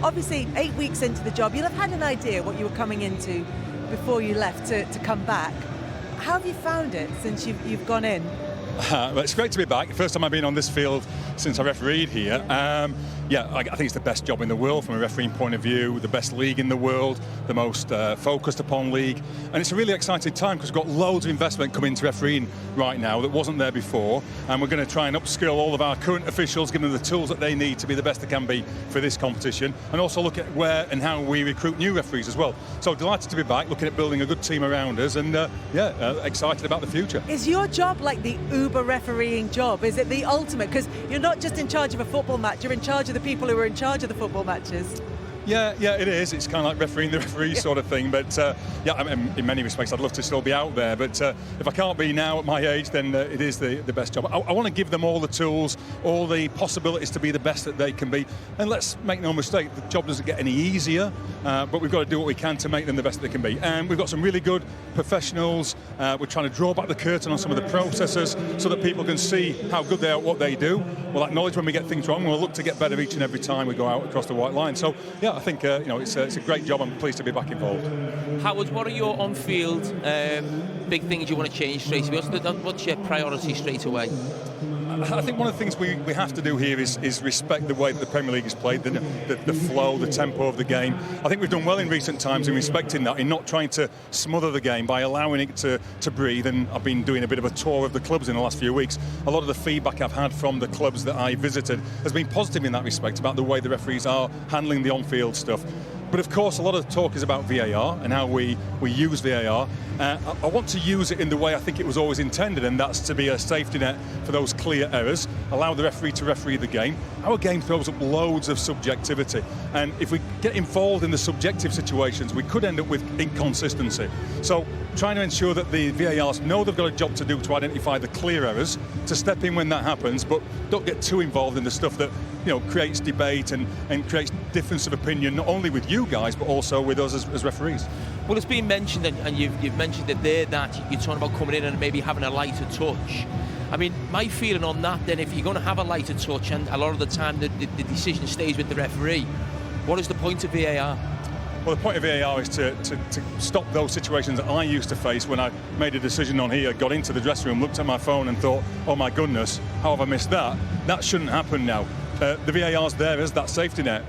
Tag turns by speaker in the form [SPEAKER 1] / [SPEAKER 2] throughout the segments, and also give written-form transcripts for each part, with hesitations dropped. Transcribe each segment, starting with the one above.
[SPEAKER 1] Obviously, 8 weeks into the job, you'll have had an idea what you were coming into before you left to come back. How have you found it since you've gone in?
[SPEAKER 2] Well, it's great to be back. First time I've been on this field since I refereed here. I think it's the best job in the world from a refereeing point of view, the best league in the world, the most focused upon league. And it's a really exciting time because we've got loads of investment coming into refereeing right now that wasn't there before. And we're going to try and upskill all of our current officials, give them the tools that they need to be the best they can be for this competition. And also look at where and how we recruit new referees as well. So delighted to be back, looking at building a good team around us and excited about the future.
[SPEAKER 1] Is your job like the Uber refereeing job? Is it the ultimate? Because you're not just in charge of a football match, you're in charge of the people who are in charge of the football matches.
[SPEAKER 2] Yeah, it is. It's kind of like refereeing the referee sort of thing. But in many respects, I'd love to still be out there. But if I can't be now at my age, then it is the best job. I want to give them all the tools, all the possibilities to be the best that they can be. And let's make no mistake, the job doesn't get any easier. But we've got to do what we can to make them the best that they can be. And we've got some really good professionals. We're trying to draw back the curtain on some of the processes so that people can see how good they are at what they do. We'll acknowledge when we get things wrong. We'll look to get better each and every time we go out across the white line. So, I think it's a great job. I'm pleased to be back involved.
[SPEAKER 3] Howard, what are your on-field big things you want to change straight away? What's your priority straight away?
[SPEAKER 2] I think one of the things we have to do here is respect the way that the Premier League is played, the flow, the tempo of the game. I think we've done well in recent times in respecting that, in not trying to smother the game by allowing it to breathe. And I've been doing a bit of a tour of the clubs in the last few weeks. A lot of the feedback I've had from the clubs that I visited has been positive in that respect about the way the referees are handling the on-field stuff. But of course, a lot of the talk is about VAR and how we use VAR. I want to use it in the way I think it was always intended, and that's to be a safety net for those clear errors, allow the referee to referee the game. Our game throws up loads of subjectivity, and if we get involved in the subjective situations, we could end up with inconsistency. So trying to ensure that the VARs know they've got a job to do to identify the clear errors, to step in when that happens, but don't get too involved in the stuff that creates debate and creates difference of opinion, not only with you guys, but also with us as referees.
[SPEAKER 3] Well, it's been mentioned, and you've mentioned it there, that you're talking about coming in and maybe having a lighter touch. I mean, my feeling on that, then, if you're going to have a lighter touch, and a lot of the time the decision stays with the referee, what is the point of VAR?
[SPEAKER 2] Well, the point of VAR is to stop those situations that I used to face when I made a decision on here, got into the dressing room, looked at my phone and thought, oh my goodness, how have I missed that? That shouldn't happen now. The VAR's there as that safety net.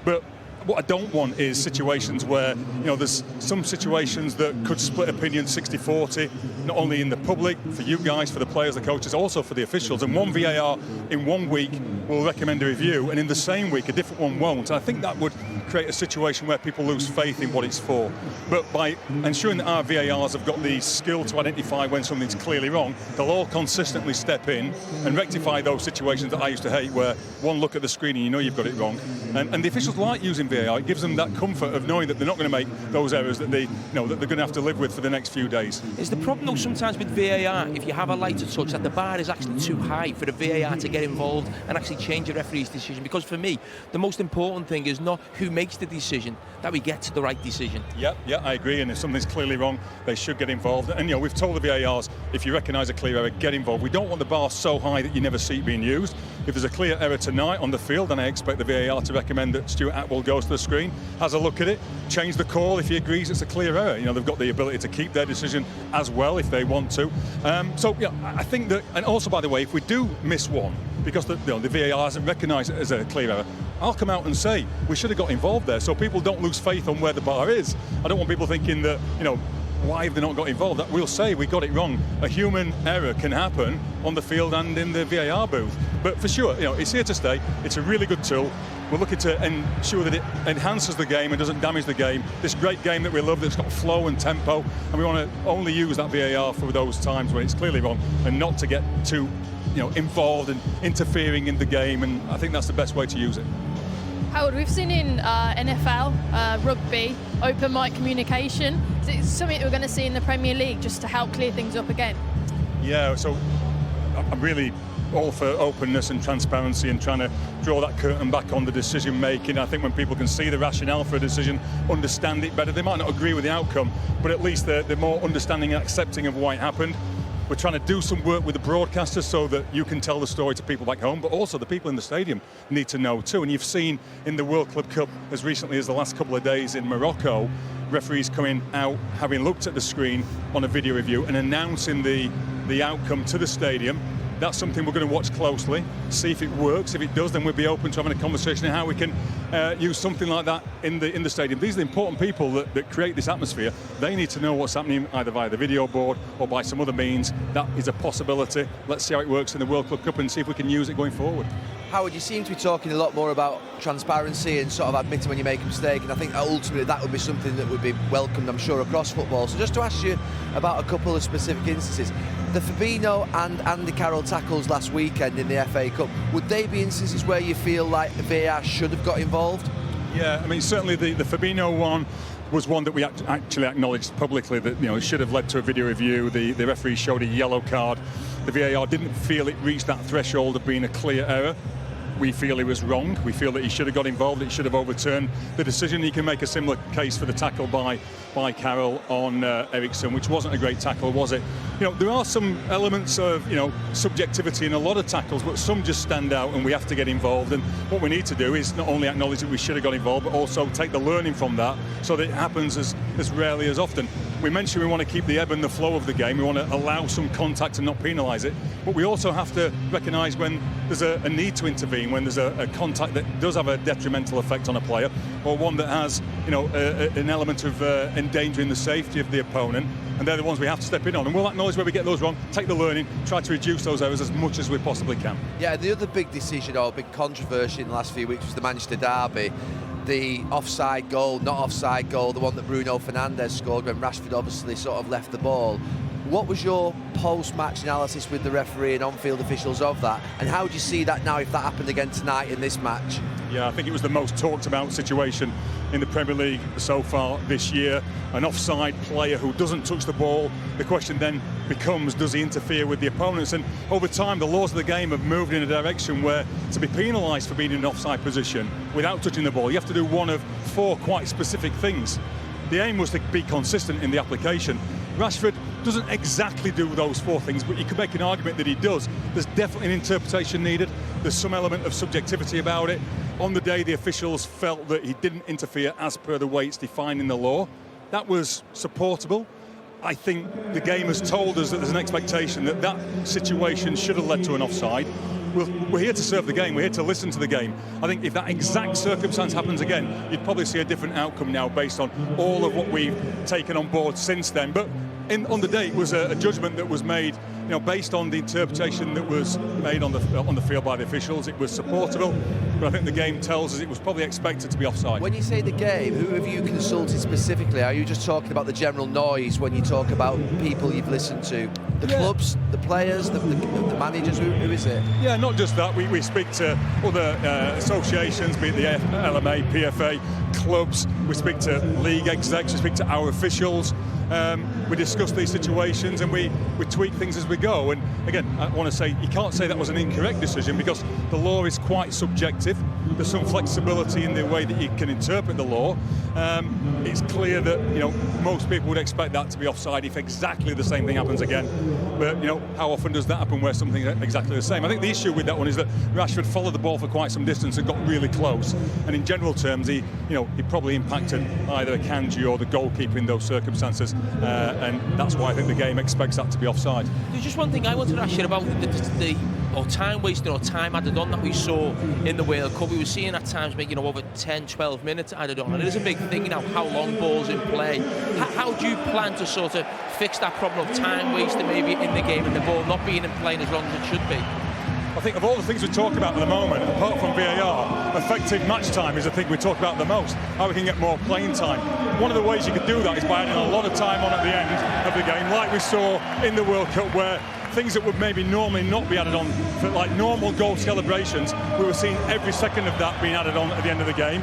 [SPEAKER 2] But what I don't want is situations where, there's some situations that could split opinion 60-40, not only in the public, for you guys, for the players, the coaches, also for the officials. And one VAR in 1 week will recommend a review, and in the same week a different one won't. And I think that would create a situation where people lose faith in what it's for. But by ensuring that our VARs have got the skill to identify when something's clearly wrong, they'll all consistently step in and rectify those situations that I used to hate, where one look at the screen and you've got it wrong. And the officials like using VAR. It gives them that comfort of knowing that they're not going to make those errors that that they're going to have to live with for the next few days.
[SPEAKER 3] Is the problem though sometimes with VAR, if you have a lighter touch, that the bar is actually too high for the VAR to get involved and actually change a referee's decision? Because for me, the most important thing is not who makes the decision, that we get to the right decision.
[SPEAKER 2] Yeah, I agree. And if something's clearly wrong, they should get involved. And we've told the VARs, if you recognise a clear error, get involved. We don't want the bar so high that you never see it being used. If there's a clear error tonight on the field, then I expect the VAR to recommend that Stuart Atwell goes to the screen, has a look at it, change the call if he agrees it's a clear error. They've got the ability to keep their decision as well if they want to. I think that, and also, by the way, if we do miss one, because the VAR hasn't recognised it as a clear error, I'll come out and say we should have got involved there, so people don't lose faith on where the bar is. I don't want people thinking that, why have they not got involved? That we'll say we got it wrong. A human error can happen on the field and in the VAR booth. But for sure, it's here to stay. It's a really good tool. We're looking to ensure that it enhances the game and doesn't damage the game. This great game that we love, that's got flow and tempo, and we want to only use that VAR for those times when it's clearly wrong, and not to get too, involved and interfering in the game. And I think that's the best way to use it.
[SPEAKER 4] Howard, we've seen in NFL, rugby, open mic communication. Is it something that we're going to see in the Premier League just to help clear things up again?
[SPEAKER 2] Yeah, so I'm really all for openness and transparency and trying to draw that curtain back on the decision making. I think when people can see the rationale for a decision, understand it better, they might not agree with the outcome, but at least they're more understanding and accepting of why it happened. We're trying to do some work with the broadcasters so that you can tell the story to people back home, but also the people in the stadium need to know too. And you've seen in the World Club Cup, as recently as the last couple of days in Morocco, referees coming out, having looked at the screen on a video review and announcing the outcome to the stadium. That's something we're going to watch closely, see if it works. If it does, then we'll be open to having a conversation on how we can use something like that in the stadium. These are the important people that create this atmosphere. They need to know what's happening either via the video board or by some other means. That is a possibility. Let's see how it works in the World Club Cup and see if we can use it going forward.
[SPEAKER 5] Howard, you seem to be talking a lot more about transparency and sort of admitting when you make a mistake, and I think ultimately that would be something that would be welcomed, I'm sure, across football. So just to ask you about a couple of specific instances, the Fabinho and Andy Carroll tackles last weekend in the FA Cup, would they be instances where you feel like the VAR should have got involved?
[SPEAKER 2] Yeah, I mean, certainly the Fabinho one was one that we actually acknowledged publicly that, you know, it should have led to a video review. The referee showed a yellow card. The VAR didn't feel it reached that threshold of being a clear error. We feel he was wrong. We feel that he should have got involved. It should have overturned the decision. He can make a similar case for the tackle by Carroll on Ericsson, which wasn't a great tackle, was it? You know, there are some elements of, you know, subjectivity in a lot of tackles, but some just stand out and we have to get involved. And what we need to do is not only acknowledge that we should have got involved, but also take the learning from that so that it happens as rarely as often. We mentioned we want to keep the ebb and the flow of the game. We want to allow some contact and not penalise it. But we also have to recognise when there's a need to intervene, when there's a contact that does have a detrimental effect on a player, or one that has, you know, an element of endangering the safety of the opponent. And they're the ones we have to step in on. And we'll acknowledge where we get those wrong, take the learning, try to reduce those errors as much as we possibly can. Yeah,
[SPEAKER 5] the other big decision or big controversy in the last few weeks was the Manchester derby. The offside goal, not offside goal, the one that Bruno Fernandes scored when Rashford obviously sort of left the ball. What was your post-match analysis with the referee and on-field officials of that? And how do you see that now if that happened again tonight in this match?
[SPEAKER 2] Yeah, I think it was the most talked about situation in the Premier League so far this year. An offside player who doesn't touch the ball, the question then becomes, does he interfere with the opponents? And over time, the laws of the game have moved in a direction where to be penalised for being in an offside position without touching the ball, you have to do one of four quite specific things. The aim was to be consistent in the application. Rashford doesn't exactly do those four things, but you could make an argument that he does. There's definitely an interpretation needed. There's some element of subjectivity about it. On the day, the officials felt that he didn't interfere as per the way it's defined in the law. That was supportable. I think the game has told us that there's an expectation that that situation should have led to an offside. We're here to serve the game. We're here to listen to the game. I think if that exact circumstance happens again, you'd probably see a different outcome now based on all of what we've taken on board since then. But on the day, it was a judgment that was made, you know, based on the interpretation that was made on the field by the officials. It was supportable, but I think the game tells us it was probably expected to be offside.
[SPEAKER 5] When you say the game, who have you consulted specifically? Are you just talking about the general noise when you talk about people you've listened to? The clubs, the players, the managers, who is it?
[SPEAKER 2] Yeah, not just that. We speak to other associations, be it the LMA, PFA, clubs. We speak to league execs, we speak to our officials. We discuss these situations and we tweak things as we go. And again, I want to say you can't say that was an incorrect decision because the law is quite subjective. There's some flexibility in the way that you can interpret the law. It's clear that, you know, most people would expect that to be offside if exactly the same thing happens again. But, you know, how often does that happen where something is exactly the same? I think the issue with that one is that Rashford followed the ball for quite some distance and got really close. And in general terms, he probably impacted either Akanji or the goalkeeper in those circumstances. And that's why I think the game expects that to be offside.
[SPEAKER 3] There's just one thing I wanted to ask you about the time wasting or time added on that we saw in the World Cup. We were seeing at times, you know, over 10, 12 minutes added on, and it is a big thing, you know, how long ball's in play. How do you plan to sort of fix that problem of time wasting maybe in the game and the ball not being in play as long as it should be?
[SPEAKER 2] I think of all the things we talk about at the moment, apart from VAR, effective match time is the thing we talk about the most. How we can get more playing time. One of the ways you could do that is by adding a lot of time on at the end of the game, like we saw in the World Cup, where things that would maybe normally not be added on, for like normal goal celebrations, we were seeing every second of that being added on at the end of the game.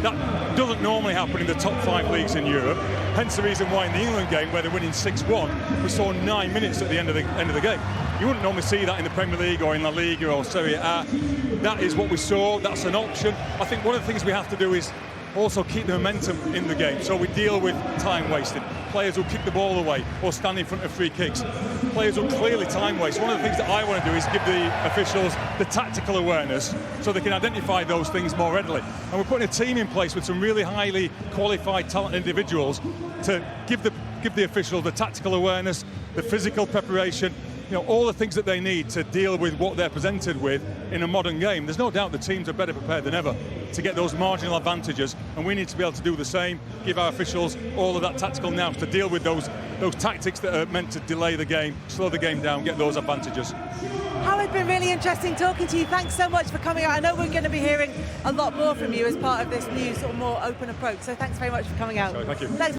[SPEAKER 2] That doesn't normally happen in the top 5 leagues in Europe. Hence the reason why in the England game, where they're winning 6-1, we saw 9 minutes at the end of the game. You wouldn't normally see that in the Premier League or in La Liga or Serie A. That is what we saw. That's an option. I think one of the things we have to do is also keep the momentum in the game. So we deal with time wasted. Players who kick the ball away or stand in front of free kicks. Players who clearly time waste. One of the things that I want to do is give the officials the tactical awareness so they can identify those things more readily. And we're putting a team in place with some really highly qualified, talented individuals to give the officials the tactical awareness, the physical preparation, all the things that they need to deal with what they're presented with in a modern game. There's no doubt the teams are better prepared than ever to get those marginal advantages, and we need to be able to do the same, give our officials all of that tactical nous to deal with those tactics that are meant to delay the game, slow the game down, get those advantages.
[SPEAKER 1] Howard, it's been really interesting talking to you. Thanks so much for coming out. I know we're going to be hearing a lot more from you as part of this new sort of more open approach, so thanks very much for coming out.
[SPEAKER 2] Sorry, thank you.
[SPEAKER 1] Thanks.